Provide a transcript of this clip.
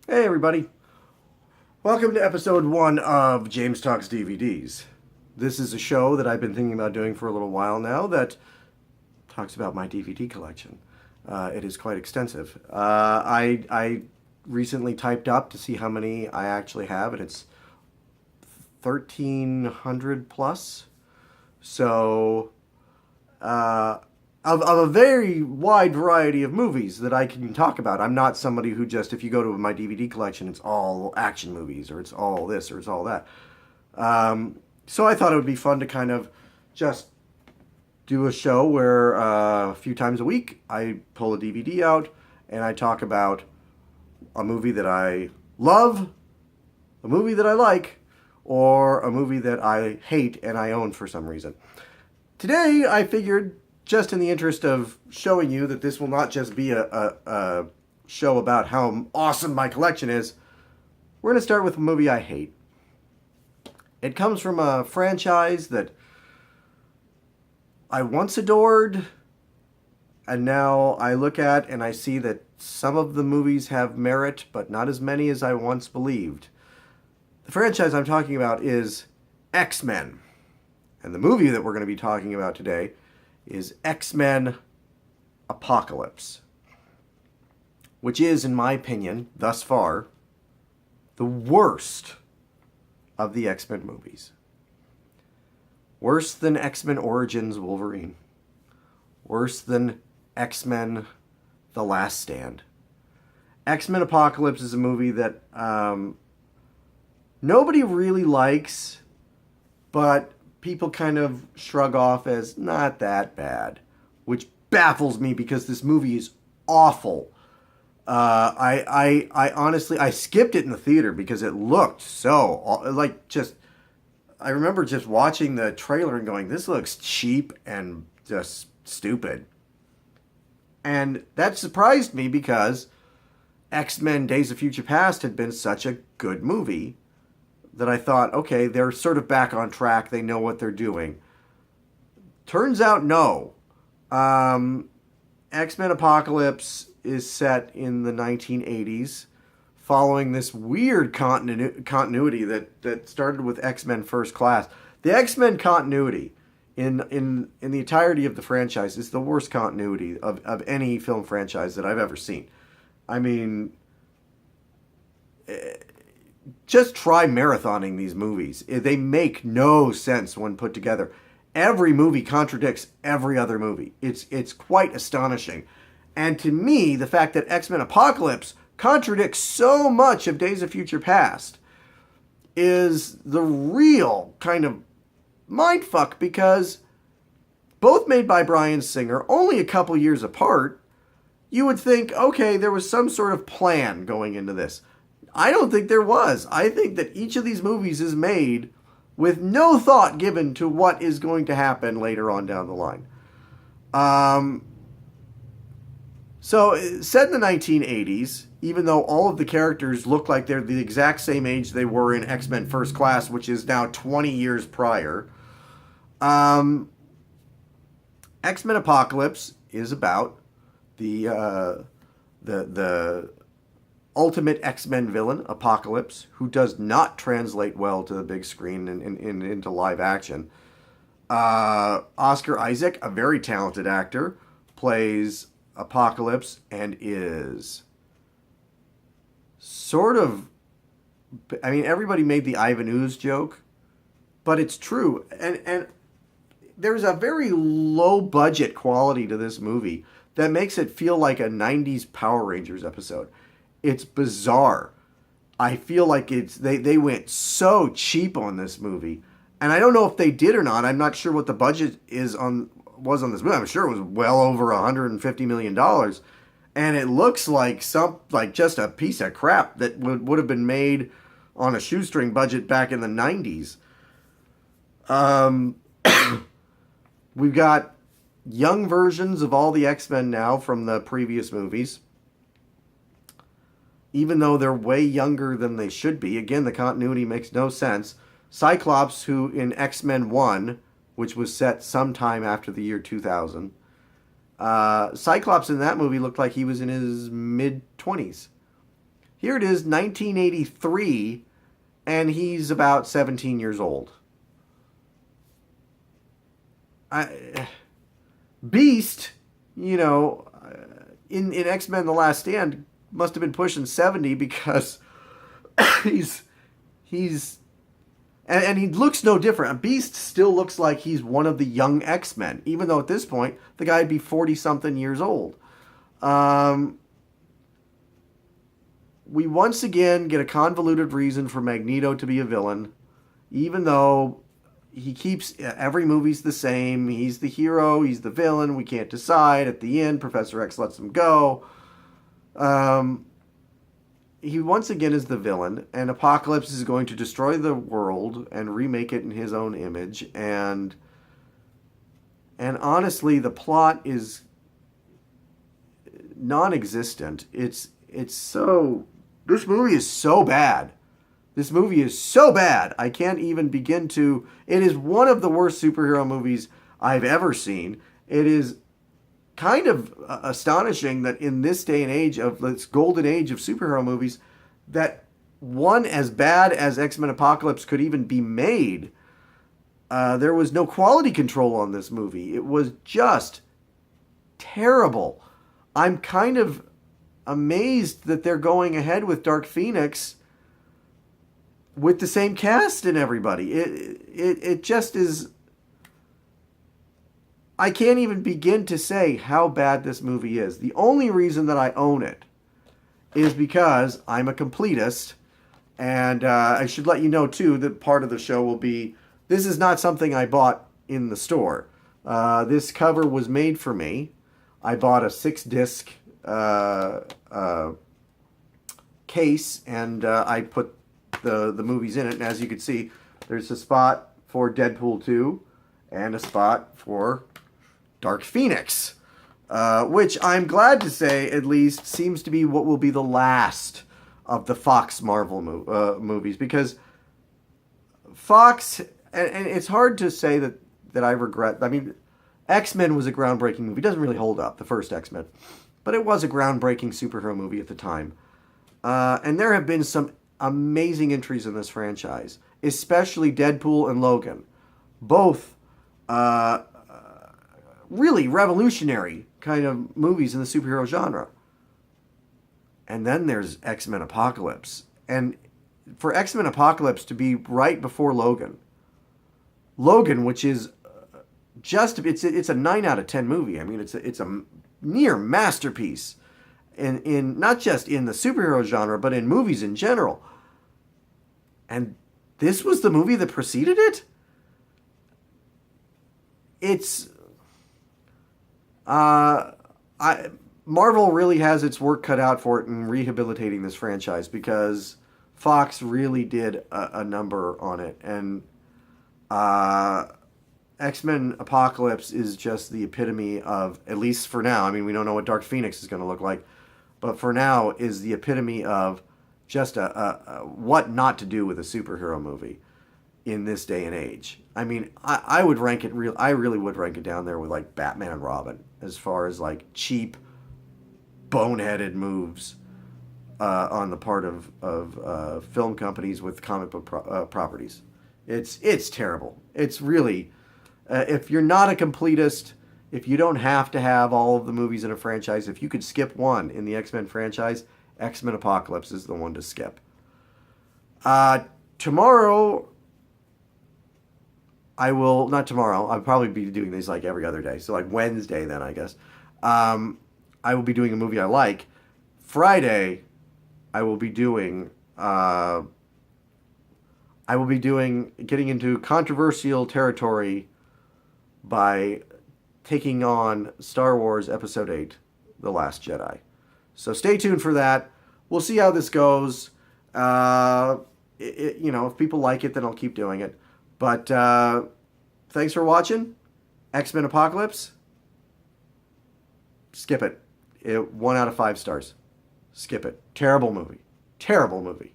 Hey, everybody. Welcome to episode 1 of James Talks DVDs. This is a show that I've been thinking about doing for a little while now that talks about my DVD collection. It is quite extensive. I recently typed up to see how many I actually have, and it's 1,300 plus. So, uh, of a very wide variety of movies that I can talk about. I'm not somebody who just, if you go to my DVD collection, it's all action movies, or it's all this, or it's all that. So I thought it would be fun to kind of just do a show where a few times a week I pull a DVD out and I talk about a movie that I love, a movie that I like, or a movie that I hate and I own for some reason. Today I figured, just in the interest of showing you that this will not just be a show about how awesome my collection is, we're going to start with a movie I hate. It comes from a franchise that I once adored, and now I look at and I see that some of the movies have merit, but not as many as I once believed. The franchise I'm talking about is X-Men. And the movie that we're going to be talking about today is X-Men Apocalypse, which is, in my opinion, thus far, the worst of the X-Men movies. Worse than X-Men Origins Wolverine. Worse than X-Men The Last Stand. X-Men Apocalypse is a movie that nobody really likes, but people kind of shrug off as not that bad, which baffles me because this movie is awful. I honestly, I skipped it in the theater because it looked so, like, just, I remember just watching the trailer and going, this looks cheap and just stupid. And that surprised me because X-Men Days of Future Past had been such a good movie that I thought, okay, they're sort of back on track. They know what they're doing. Turns out, no. X-Men Apocalypse is set in the 1980s, following this weird continuity that started with X-Men First Class. The X-Men continuity in the entirety of the franchise is the worst continuity of any film franchise that I've ever seen. I mean, just try marathoning these movies. They make no sense when put together. Every movie contradicts every other movie. It's quite astonishing. And to me, the fact that X-Men Apocalypse contradicts so much of Days of Future Past is the real kind of mindfuck, because both made by Bryan Singer, only a couple years apart, you would think, okay, there was some sort of plan going into this. I don't think there was. I think that each of these movies is made with no thought given to what is going to happen later on down the line. So, set in the 1980s, even though all of the characters look like they're the exact same age they were in X-Men First Class, which is now 20 years prior, X-Men Apocalypse is about the ultimate X-Men villain, Apocalypse, who does not translate well to the big screen and into live action. Oscar Isaac, a very talented actor, plays Apocalypse and is sort of, I mean, everybody made the Ivan Ooze joke, but it's true. And there's a very low budget quality to this movie that makes it feel like a 90s Power Rangers episode. It's bizarre. I feel like they went so cheap on this movie. And I don't know if they did or not. I'm not sure what the budget was on this movie. I'm sure it was well over $150 million. And it looks like just a piece of crap that would have been made on a shoestring budget back in the 90s. We've got young versions of all the X-Men now from the previous movies, even though they're way younger than they should be. Again, the continuity makes no sense. Cyclops, who in X-Men 1, which was set sometime after the year 2000, Cyclops in that movie looked like he was in his mid-20s. Here it is, 1983, and he's about 17 years old. Beast, in X-Men The Last Stand, must have been pushing 70 because he's and he looks no different. Beast still looks like he's one of the young X-Men, even though at this point the guy'd be 40-something years old. We once again get a convoluted reason for Magneto to be a villain, even though he keeps every movie's the same. He's the hero, he's the villain. We can't decide. At the end, Professor X lets him go. He once again is the villain, and Apocalypse is going to destroy the world and remake it in his own image. And honestly, the plot is non-existent. This movie is so bad. This movie is so bad. I can't even begin to. It is one of the worst superhero movies I've ever seen. It is kind of astonishing that in this day and age of this golden age of superhero movies, that one as bad as X-Men Apocalypse could even be made. There was no quality control on this movie. It was just terrible. I'm kind of amazed that they're going ahead with Dark Phoenix with the same cast and everybody. It just is. I can't even begin to say how bad this movie is. The only reason that I own it is because I'm a completist, and I should let you know too that part of the show will be, this is not something I bought in the store. This cover was made for me. I bought a 6-disc case, and I put the movies in it, and as you can see, there's a spot for Deadpool 2 and a spot for Dark Phoenix, which I'm glad to say at least seems to be what will be the last of the Fox Marvel movies, because Fox, and it's hard to say that I regret. I mean, X-Men was a groundbreaking movie. It doesn't really hold up, the first X-Men, but it was a groundbreaking superhero movie at the time. And there have been some amazing entries in this franchise, especially Deadpool and Logan. Both really revolutionary kind of movies in the superhero genre. And then there's X-Men Apocalypse. And for X-Men Apocalypse to be right before Logan, which is it's a 9 out of 10 movie. I mean, it's a near masterpiece in not just in the superhero genre, but in movies in general. And this was the movie that preceded it? It's Marvel really has its work cut out for it in rehabilitating this franchise, because Fox really did a number on it. And X-Men Apocalypse is just the epitome of, at least for now, I mean, we don't know what Dark Phoenix is going to look like, but for now is the epitome of just a what not to do with a superhero movie in this day and age. I mean, I would rank it I really would rank it down there with like Batman and Robin as far as like cheap, boneheaded moves on the part of film companies with comic book properties. It's terrible. It's really, if you're not a completist, if you don't have to have all of the movies in a franchise, if you could skip one in the X-Men franchise, X-Men Apocalypse is the one to skip. Tomorrow, not tomorrow, I'll probably be doing these like every other day. So like Wednesday then, I guess. I will be doing a movie I like. Friday, I will be doing getting into controversial territory by taking on Star Wars Episode 8, The Last Jedi. So stay tuned for that. We'll see how this goes. If people like it, then I'll keep doing it. But thanks for watching. X-Men Apocalypse. Skip it. 1 out of 5 stars. Skip it. Terrible movie. Terrible movie.